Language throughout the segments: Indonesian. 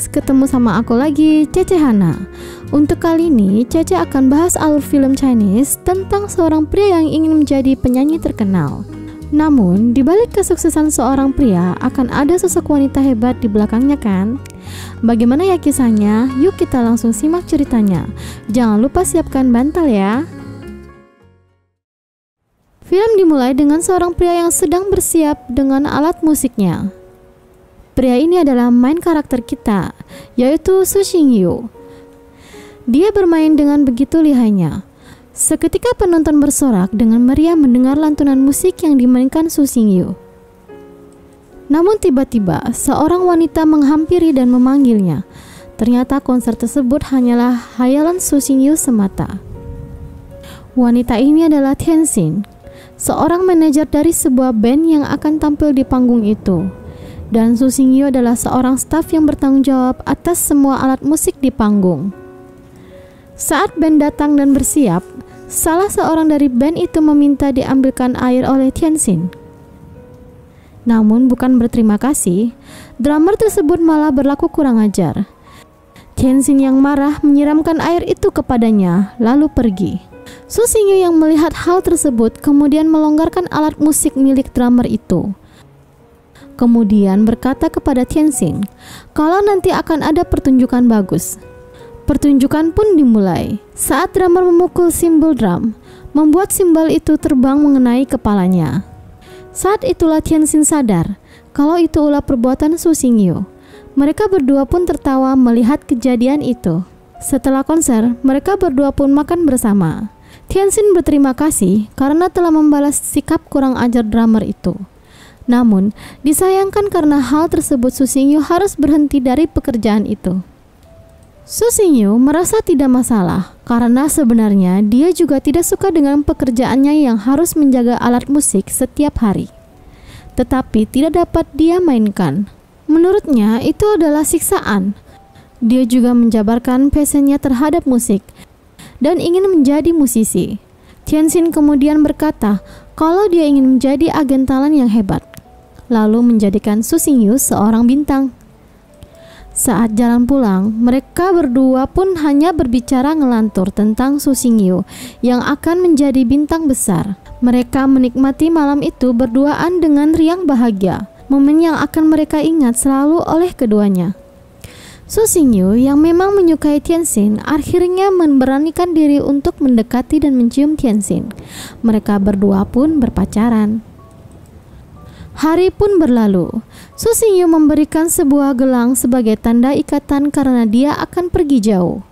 ketemu sama aku lagi, Cece Hana. Untuk kali ini, Cece akan bahas alur film Chinese tentang seorang pria yang ingin menjadi penyanyi terkenal. Namun, di balik kesuksesan seorang pria akan ada sosok wanita hebat di belakangnya kan? Bagaimana ya kisahnya? Yuk kita langsung simak ceritanya. Jangan lupa siapkan bantal ya. Film dimulai dengan seorang pria yang sedang bersiap dengan alat musiknya. Pria ini adalah main karakter kita, yaitu Su Xingyu. Dia bermain dengan begitu lihainya. Seketika penonton bersorak dengan meriah mendengar lantunan musik yang dimainkan Su Xingyu. Namun tiba-tiba seorang wanita menghampiri dan memanggilnya. Ternyata konser tersebut hanyalah hayalan Su Xingyu semata. Wanita ini adalah Tianxin, seorang manajer dari sebuah band yang akan tampil di panggung itu. Dan Su Xingyu adalah seorang staf yang bertanggung jawab atas semua alat musik di panggung. Saat band datang dan bersiap, salah seorang dari band itu meminta diambilkan air oleh Tianxin. Namun bukan berterima kasih, drummer tersebut malah berlaku kurang ajar. Tianxin yang marah menyiramkan air itu kepadanya, lalu pergi. Su Xingyu yang melihat hal tersebut kemudian melonggarkan alat musik milik drummer itu. Kemudian berkata kepada Tianxin, kalau nanti akan ada pertunjukan bagus. Pertunjukan pun dimulai. Saat drummer memukul simbol drum, membuat simbol itu terbang mengenai kepalanya. Saat itulah Tianxin sadar kalau itu ulah perbuatan Su Xingyu. Mereka berdua pun tertawa melihat kejadian itu. Setelah konser, mereka berdua pun makan bersama. Tianxin berterima kasih karena telah membalas sikap kurang ajar drummer itu. Namun, disayangkan karena hal tersebut Su Xingyu harus berhenti dari pekerjaan itu. Su Xingyu merasa tidak masalah karena sebenarnya dia juga tidak suka dengan pekerjaannya yang harus menjaga alat musik setiap hari. Tetapi tidak dapat dia mainkan. Menurutnya itu adalah siksaan. Dia juga menjabarkan passionnya terhadap musik dan ingin menjadi musisi. Tianxin kemudian berkata kalau dia ingin menjadi agen talent yang hebat, lalu menjadikan Su Xingyu seorang bintang. Saat jalan pulang, mereka berdua pun hanya berbicara ngelantur tentang Su Xingyu yang akan menjadi bintang besar. Mereka menikmati malam itu berduaan dengan riang bahagia, momen yang akan mereka ingat selalu oleh keduanya. Su Xingyu yang memang menyukai Tianxin akhirnya memberanikan diri untuk mendekati dan mencium Tianxin. Mereka berdua pun berpacaran. Hari pun berlalu. Su Xingyu memberikan sebuah gelang sebagai tanda ikatan karena dia akan pergi jauh.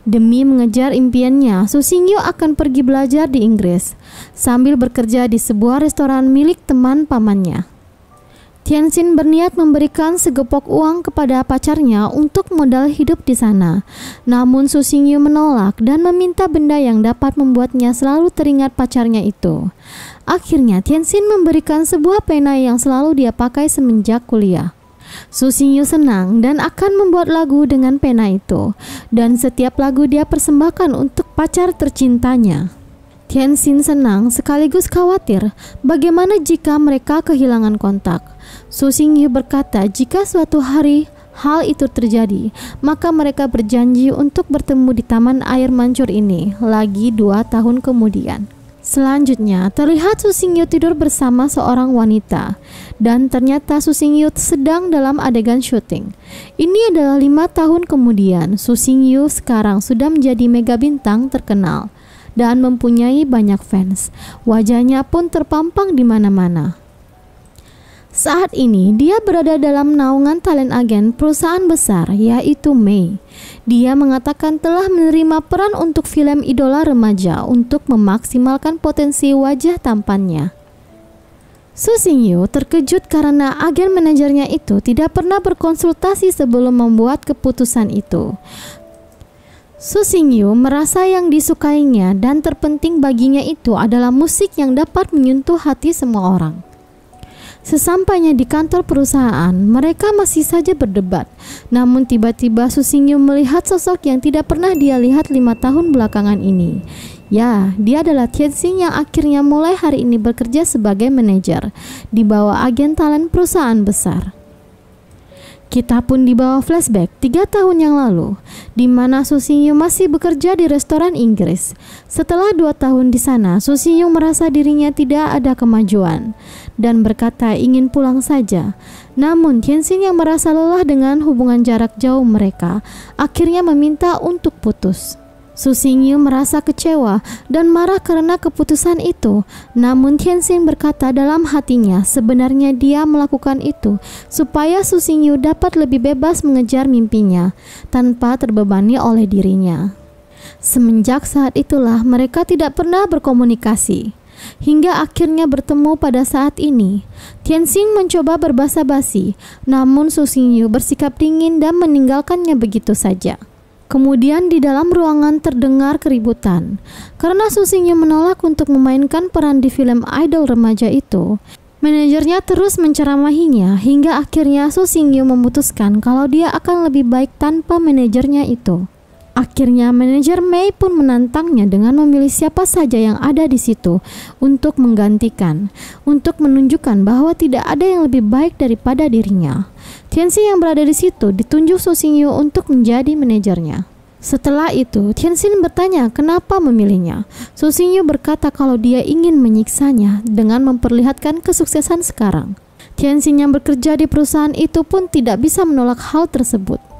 Demi mengejar impiannya, Su Xingyu akan pergi belajar di Inggris sambil bekerja di sebuah restoran milik teman pamannya. Tianxin berniat memberikan segepok uang kepada pacarnya untuk modal hidup di sana. Namun Su Xingyu menolak dan meminta benda yang dapat membuatnya selalu teringat pacarnya itu. Akhirnya Tianxin memberikan sebuah pena yang selalu dia pakai semenjak kuliah. Su Xingyu senang dan akan membuat lagu dengan pena itu. Dan setiap lagu dia persembahkan untuk pacar tercintanya. Tianxin senang sekaligus khawatir bagaimana jika mereka kehilangan kontak. Su Xingyu berkata jika suatu hari hal itu terjadi, maka mereka berjanji untuk bertemu di taman air mancur ini lagi 2 tahun kemudian. Selanjutnya, terlihat Su Xingyu tidur bersama seorang wanita dan ternyata Su Xingyu sedang dalam adegan syuting. Ini adalah 5 tahun kemudian. Su Xingyu sekarang sudah menjadi mega bintang terkenal dan mempunyai banyak fans. Wajahnya pun terpampang di mana-mana. Saat ini dia berada dalam naungan talent agen perusahaan besar yaitu May. Dia mengatakan telah menerima peran untuk film idola remaja untuk memaksimalkan potensi wajah tampannya. Su Xingyu terkejut karena agen manajernya itu tidak pernah berkonsultasi sebelum membuat keputusan itu. Su Xingyu merasa yang disukainya dan terpenting baginya itu adalah musik yang dapat menyentuh hati semua orang. Sesampainya di kantor perusahaan, mereka masih saja berdebat. Namun tiba-tiba Su Xingyu melihat sosok yang tidak pernah dia lihat 5 tahun belakangan ini. Ya, dia adalah Tianxin yang akhirnya mulai hari ini bekerja sebagai manajer di bawah agen talent perusahaan besar. Kita pun dibawa flashback 3 tahun yang lalu, di mana Soo Shin-yoon masih bekerja di restoran Inggris. Setelah 2 tahun di sana, Soo Shin-yoon merasa dirinya tidak ada kemajuan dan berkata ingin pulang saja. Namun Hyun-shin yang merasa lelah dengan hubungan jarak jauh mereka, akhirnya meminta untuk putus. Soo Shin-yoon merasa kecewa dan marah karena keputusan itu. Namun Hyun-shin berkata dalam hatinya sebenarnya dia melakukan itu supaya Soo Shin-yoon dapat lebih bebas mengejar mimpinya tanpa terbebani oleh dirinya. Semenjak saat itulah mereka tidak pernah berkomunikasi hingga akhirnya bertemu pada saat ini. Hyun-shin mencoba berbasa-basi, namun Soo Shin-yoon bersikap dingin dan meninggalkannya begitu saja. Kemudian di dalam ruangan terdengar keributan. Karena Soo Shin-yoon menolak untuk memainkan peran di film idol remaja itu, manajernya terus menceramahinya hingga akhirnya Soo Shin-yoon memutuskan kalau dia akan lebih baik tanpa manajernya itu. Akhirnya manajer Mei pun menantangnya dengan memilih siapa saja yang ada di situ untuk menggantikan, untuk menunjukkan bahwa tidak ada yang lebih baik daripada dirinya. Hyun-shin yang berada di situ ditunjuk Soo Shin-yoon untuk menjadi manajernya. Setelah itu, Hyun-shin bertanya kenapa memilihnya. Soo Shin-yoon berkata kalau dia ingin menyiksanya dengan memperlihatkan kesuksesan sekarang. Hyun-shin yang bekerja di perusahaan itu pun tidak bisa menolak hal tersebut.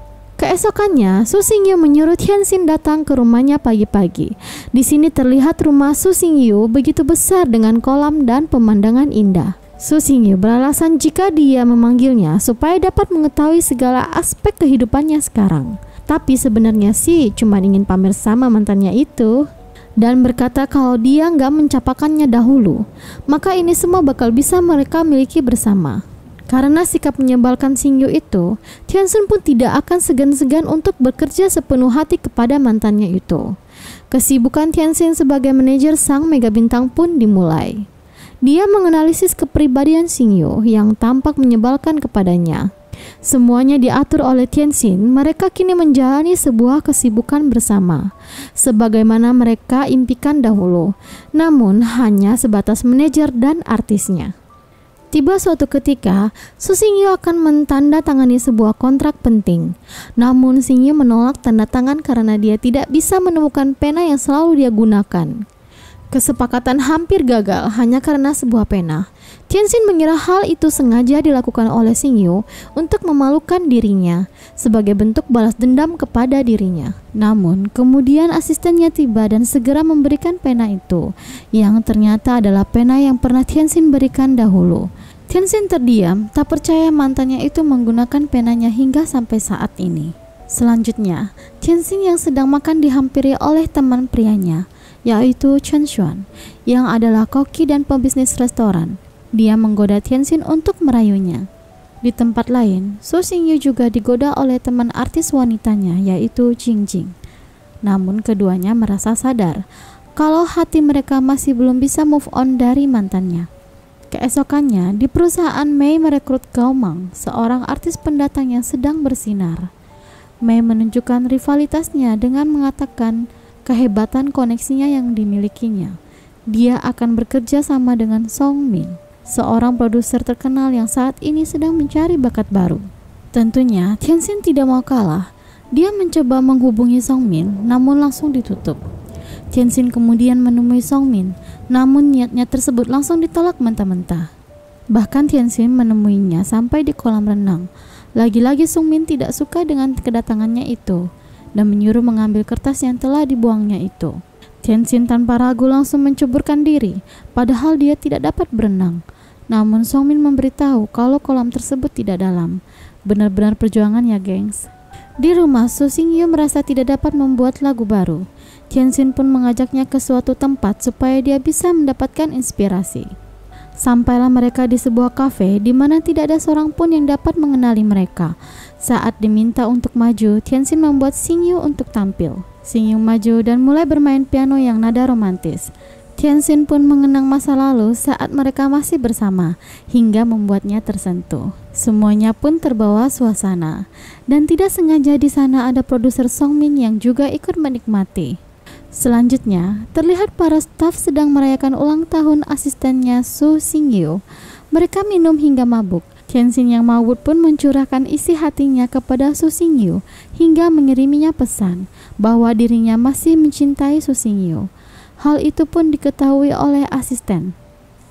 Keesokannya, Soo Shin-yoon menyuruh Hyun-shin datang ke rumahnya pagi-pagi. Di sini terlihat rumah Soo Shin-yoon begitu besar dengan kolam dan pemandangan indah. Soo Shin-yoon beralasan jika dia memanggilnya supaya dapat mengetahui segala aspek kehidupannya sekarang. Tapi sebenarnya sih cuma ingin pamer sama mantannya itu. Dan berkata kalau dia nggak mencapakannya dahulu, maka ini semua bakal bisa mereka miliki bersama. Karena sikap menyebalkan Shin-yoon itu, Hyun-shin pun tidak akan segan-segan untuk bekerja sepenuh hati kepada mantannya itu. Kesibukan Hyun-shin sebagai manajer sang mega bintang pun dimulai. Dia menganalisis kepribadian Shin-yoon yang tampak menyebalkan kepadanya. Semuanya diatur oleh Hyun-shin. Mereka kini menjalani sebuah kesibukan bersama, sebagaimana mereka impikan dahulu, namun hanya sebatas manajer dan artisnya. Tiba suatu ketika, Soo Shin-yoon akan mentandatangani sebuah kontrak penting. Namun Shin-yoon menolak tanda tangan karena dia tidak bisa menemukan pena yang selalu dia gunakan. Kesepakatan hampir gagal hanya karena sebuah pena. Hyun-shin mengira hal itu sengaja dilakukan oleh Shin-yoon untuk memalukan dirinya sebagai bentuk balas dendam kepada dirinya. Namun kemudian asistennya tiba dan segera memberikan pena itu, yang ternyata adalah pena yang pernah Hyun-shin berikan dahulu. Hyun-shin terdiam, tak percaya mantannya itu menggunakan penanya hingga sampai saat ini. Selanjutnya, Hyun-shin yang sedang makan dihampiri oleh teman prianya, yaitu Chun Shuan, yang adalah koki dan pebisnis restoran. Dia menggoda Hyun-shin untuk merayunya. Di tempat lain, Soo Shin-yoon juga digoda oleh teman artis wanitanya, yaitu Jing Jing. Namun keduanya merasa sadar kalau hati mereka masih belum bisa move on dari mantannya. Keesokannya, di perusahaan Mei merekrut Gao Mang, seorang artis pendatang yang sedang bersinar. Mei menunjukkan rivalitasnya dengan mengatakan kehebatan koneksinya yang dimilikinya. Dia akan bekerja sama dengan Song Min, seorang produser terkenal yang saat ini sedang mencari bakat baru. Tentunya Hyun-shin tidak mau kalah. Dia mencoba menghubungi Song Min, namun langsung ditutup. Hyun-shin kemudian menemui Song Min, namun niatnya tersebut langsung ditolak mentah-mentah. Bahkan Hyun-shin menemuinya sampai di kolam renang. Lagi-lagi Song Min tidak suka dengan kedatangannya itu dan menyuruh mengambil kertas yang telah dibuangnya itu. Hyun-shin tanpa ragu langsung menceburkan diri, padahal dia tidak dapat berenang. Namun Song Min memberitahu kalau kolam tersebut tidak dalam. Benar-benar perjuangan ya gengs. Di rumah, Soo Shin-yoon merasa tidak dapat membuat lagu baru. Hyun-shin pun mengajaknya ke suatu tempat supaya dia bisa mendapatkan inspirasi. Sampailah mereka di sebuah kafe di mana tidak ada seorang pun yang dapat mengenali mereka. Saat diminta untuk maju, Hyun-shin membuat Shin-yoon untuk tampil. Shin-yoon maju dan mulai bermain piano yang nada romantis. Hyun-shin pun mengenang masa lalu saat mereka masih bersama, hingga membuatnya tersentuh. Semuanya pun terbawa suasana, dan tidak sengaja di sana ada produser Song Min yang juga ikut menikmati. Selanjutnya, terlihat para staf sedang merayakan ulang tahun asistennya Soo Shin-yoon. Mereka minum hingga mabuk. Tianxin yang maut pun mencurahkan isi hatinya kepada Su Xingyu hingga mengiriminya pesan bahwa dirinya masih mencintai Su Xingyu. Hal itu pun diketahui oleh asisten.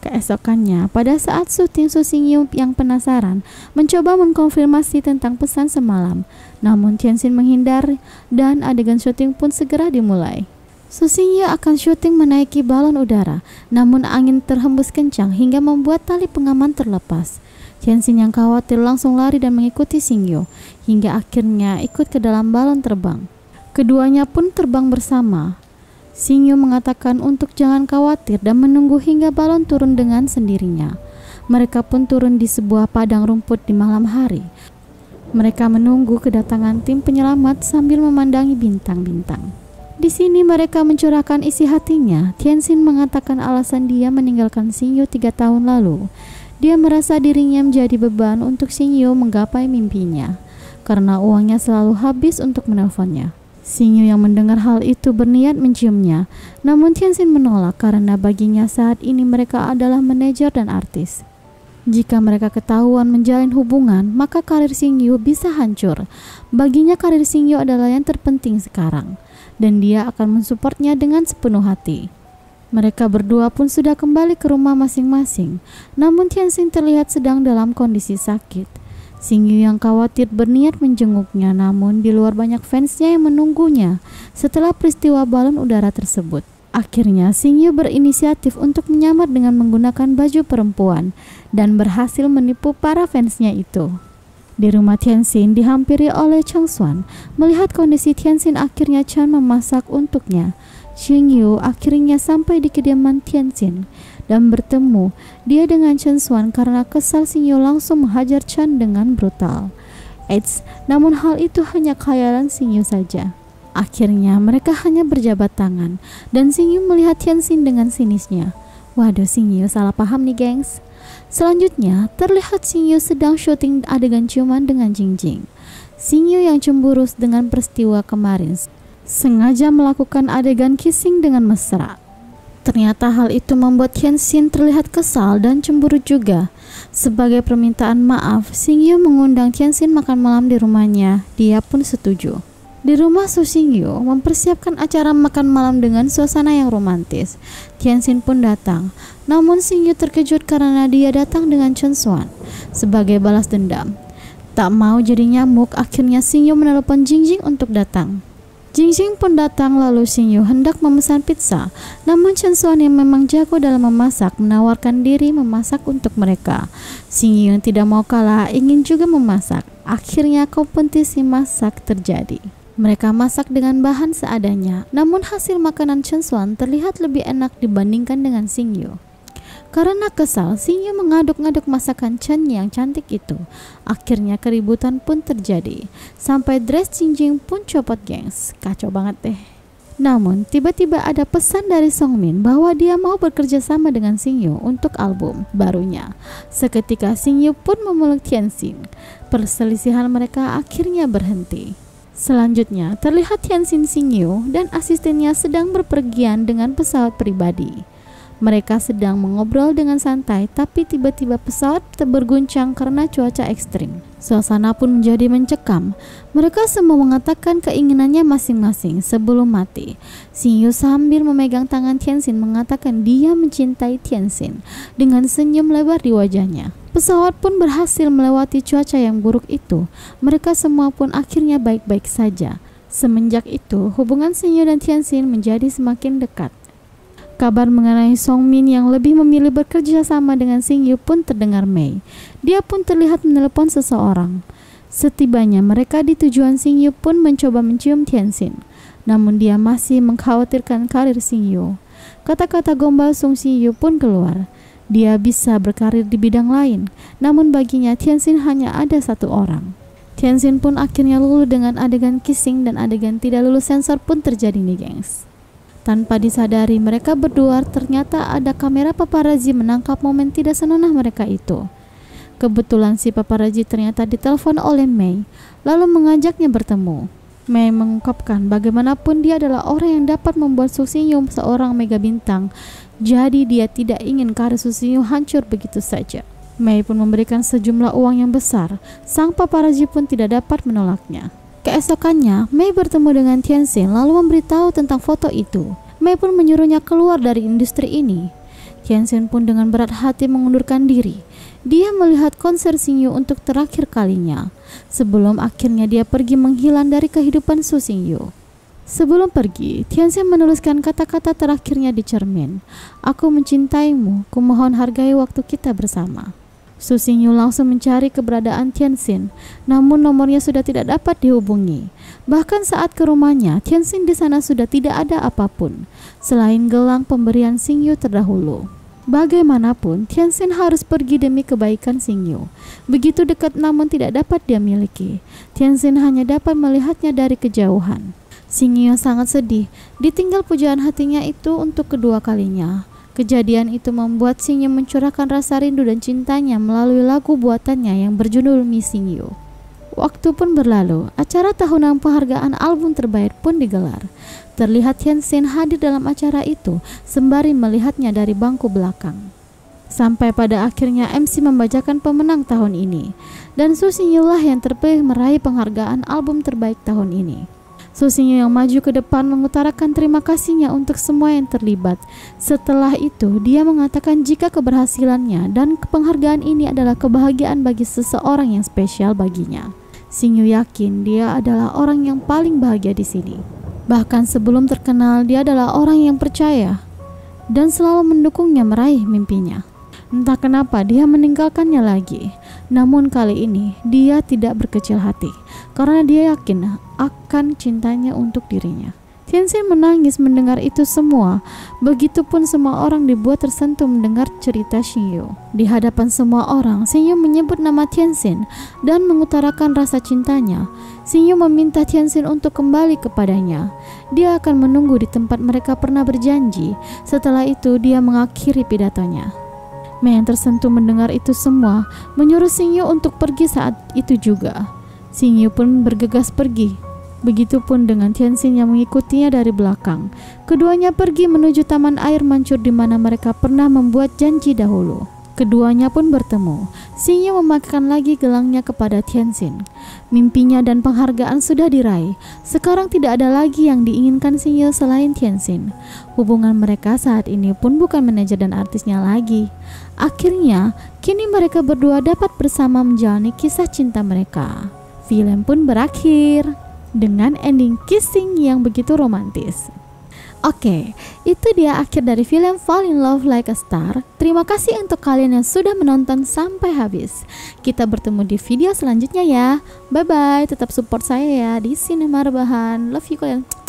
Keesokannya, pada saat syuting, Su Xingyu yang penasaran mencoba mengkonfirmasi tentang pesan semalam. Namun Tianxin menghindar dan adegan syuting pun segera dimulai. Su Xingyu akan syuting menaiki balon udara, namun angin terhembus kencang hingga membuat tali pengaman terlepas. Tianxin yang khawatir langsung lari dan mengikuti Xingyu, hingga akhirnya ikut ke dalam balon terbang. Keduanya pun terbang bersama. Xingyu mengatakan untuk jangan khawatir dan menunggu hingga balon turun dengan sendirinya. Mereka pun turun di sebuah padang rumput di malam hari. Mereka menunggu kedatangan tim penyelamat sambil memandangi bintang-bintang. Di sini mereka mencurahkan isi hatinya. Tianxin mengatakan alasan dia meninggalkan Xingyu 3 tahun lalu. Dia merasa dirinya menjadi beban untuk Xingyu menggapai mimpinya, karena uangnya selalu habis untuk menelponnya. Xingyu yang mendengar hal itu berniat menciumnya, namun Tianxin menolak karena baginya saat ini mereka adalah manajer dan artis. Jika mereka ketahuan menjalin hubungan, maka karir Xingyu bisa hancur. Baginya karir Xingyu adalah yang terpenting sekarang, dan dia akan mensupportnya dengan sepenuh hati. Mereka berdua pun sudah kembali ke rumah masing-masing, namun Tianxin terlihat sedang dalam kondisi sakit. Xingyu yang khawatir berniat menjenguknya, namun di luar banyak fansnya yang menunggunya setelah peristiwa balon udara tersebut. Akhirnya Xingyu berinisiatif untuk menyamar dengan menggunakan baju perempuan dan berhasil menipu para fansnya itu. Di rumah Tianxin dihampiri oleh Chang Xuan. Melihat kondisi Tianxin, akhirnya Chan memasak untuknya. Xingyu akhirnya sampai di kediaman Tianxin dan bertemu dia dengan Chen Xuan. Karena kesal, Xingyu langsung menghajar Chan dengan brutal. Namun hal itu hanya khayalan Xingyu saja. Akhirnya mereka hanya berjabat tangan dan Xingyu melihat Tianxin dengan sinisnya. Waduh, Xingyu salah paham nih gengs. Selanjutnya terlihat Xingyu sedang syuting adegan ciuman dengan Jingjing. Xingyu yang cemburu dengan peristiwa kemarin sengaja melakukan adegan kissing dengan mesra. Ternyata hal itu membuat Tianxin terlihat kesal dan cemburu juga. Sebagai permintaan maaf, Xingyu mengundang Tianxin makan malam di rumahnya. Dia pun setuju. Di rumah Su Xingyu mempersiapkan acara makan malam dengan suasana yang romantis. Tianxin pun datang, namun Xingyu terkejut karena dia datang dengan Chen Xuan sebagai balas dendam. Tak mau jadi nyamuk, akhirnya Xingyu menelepon Jingjing untuk datang. Jingjing pun datang, lalu Xingyu hendak memesan pizza, namun Chen Xuan yang memang jago dalam memasak menawarkan diri memasak untuk mereka. Xingyu yang tidak mau kalah ingin juga memasak. Akhirnya kompetisi masak terjadi. Mereka masak dengan bahan seadanya, namun hasil makanan Chen Xuan terlihat lebih enak dibandingkan dengan Xingyu. Karena kesal, Xingyu mengaduk-ngaduk masakan Chen yang cantik itu. Akhirnya keributan pun terjadi, sampai dress Jingjing pun copot gengs. Kacau banget deh. Namun tiba-tiba ada pesan dari Songmin bahwa dia mau bekerja sama dengan Xingyu untuk album barunya. Seketika Xingyu pun memeluk Tianxin. Perselisihan mereka akhirnya berhenti. Selanjutnya terlihat Tianxin, Xingyu dan asistennya sedang berpergian dengan pesawat pribadi. Mereka sedang mengobrol dengan santai, tapi tiba-tiba pesawat berguncang karena cuaca ekstrim. Suasana pun menjadi mencekam. Mereka semua mengatakan keinginannya masing-masing sebelum mati. Xingyu sambil memegang tangan Tianxin mengatakan dia mencintai Tianxin dengan senyum lebar di wajahnya. Pesawat pun berhasil melewati cuaca yang buruk itu. Mereka semua pun akhirnya baik-baik saja. Semenjak itu, hubungan Xingyu dan Tianxin menjadi semakin dekat. Kabar mengenai Songmin yang lebih memilih bekerja sama dengan Xingyu pun terdengar Mei. Dia pun terlihat menelepon seseorang. Setibanya mereka di tujuan, Xingyu pun mencoba mencium Tianxin. Namun dia masih mengkhawatirkan karir Xingyu. Kata-kata gombal Song Xingyu pun keluar. Dia bisa berkarir di bidang lain, namun baginya Tianxin hanya ada satu orang. Tianxin pun akhirnya luluh dengan adegan kissing, dan adegan tidak lulus sensor pun terjadi nih gengs. Tanpa disadari mereka berdua ternyata ada kamera paparazzi menangkap momen tidak senonoh mereka itu. Kebetulan si paparazzi ternyata ditelepon oleh Mei, lalu mengajaknya bertemu. Mei mengungkapkan bagaimanapun dia adalah orang yang dapat membuat Su Xingyu seorang mega bintang. Jadi dia tidak ingin karir Su Xingyu hancur begitu saja. Mei pun memberikan sejumlah uang yang besar. Sang paparazi pun tidak dapat menolaknya. Keesokannya, Mei bertemu dengan Tianxin lalu memberitahu tentang foto itu. Mei pun menyuruhnya keluar dari industri ini. Tianxin pun dengan berat hati mengundurkan diri. Dia melihat konser Xingyu untuk terakhir kalinya, sebelum akhirnya dia pergi menghilang dari kehidupan Su Xingyu. Sebelum pergi, Tianxin menuliskan kata-kata terakhirnya di cermin. Aku mencintaimu, kumohon hargai waktu kita bersama. Su Xingyu langsung mencari keberadaan Tianxin, namun nomornya sudah tidak dapat dihubungi. Bahkan saat ke rumahnya, Tianxin di sana sudah tidak ada apapun selain gelang pemberian Xingyu terdahulu. Bagaimanapun, Tianxin harus pergi demi kebaikan Xingyu. Begitu dekat namun tidak dapat dia miliki. Tianxin hanya dapat melihatnya dari kejauhan. Xingyu sangat sedih, ditinggal pujaan hatinya itu untuk kedua kalinya. Kejadian itu membuat Xingyu mencurahkan rasa rindu dan cintanya melalui lagu buatannya yang berjudul Mi Xingyu. Waktu pun berlalu, acara tahunan penghargaan album terbaik pun digelar. Terlihat Tianxin hadir dalam acara itu sembari melihatnya dari bangku belakang. Sampai pada akhirnya MC membacakan pemenang tahun ini, dan Su Xingyu lah yang terpilih meraih penghargaan album terbaik tahun ini. Su Xingyu yang maju ke depan mengutarakan terima kasihnya untuk semua yang terlibat. Setelah itu, dia mengatakan jika keberhasilannya dan penghargaan ini adalah kebahagiaan bagi seseorang yang spesial baginya. Xingyu yakin dia adalah orang yang paling bahagia di sini. Bahkan sebelum terkenal, dia adalah orang yang percaya dan selalu mendukungnya meraih mimpinya. Entah kenapa dia meninggalkannya lagi. Namun kali ini dia tidak berkecil hati karena dia yakin akan cintanya untuk dirinya. Tianxin menangis mendengar itu semua. Begitupun semua orang dibuat tersentuh mendengar cerita Xingyu. Di hadapan semua orang, Xingyu menyebut nama Tianxin dan mengutarakan rasa cintanya. Xingyu meminta Tianxin untuk kembali kepadanya. Dia akan menunggu di tempat mereka pernah berjanji. Setelah itu dia mengakhiri pidatonya. Mei yang tersentuh mendengar itu semua menyuruh Xingyu untuk pergi saat itu juga. Xingyu pun bergegas pergi. Begitupun dengan Tianxin yang mengikutinya dari belakang. Keduanya pergi menuju taman air mancur di mana mereka pernah membuat janji dahulu. Keduanya pun bertemu. Xingyu memakaikan lagi gelangnya kepada Tianxin. Mimpinya dan penghargaan sudah diraih. Sekarang tidak ada lagi yang diinginkan Xingyu selain Tianxin. Hubungan mereka saat ini pun bukan manajer dan artisnya lagi. Akhirnya, kini mereka berdua dapat bersama menjalani kisah cinta mereka. Film pun berakhir dengan ending kissing yang begitu romantis. Oke, itu dia akhir dari film Fall in Love Like a Star. Terima kasih untuk kalian yang sudah menonton sampai habis. Kita bertemu di video selanjutnya ya. Bye bye, tetap support saya ya di Sinema Rebahan. Love you kalian.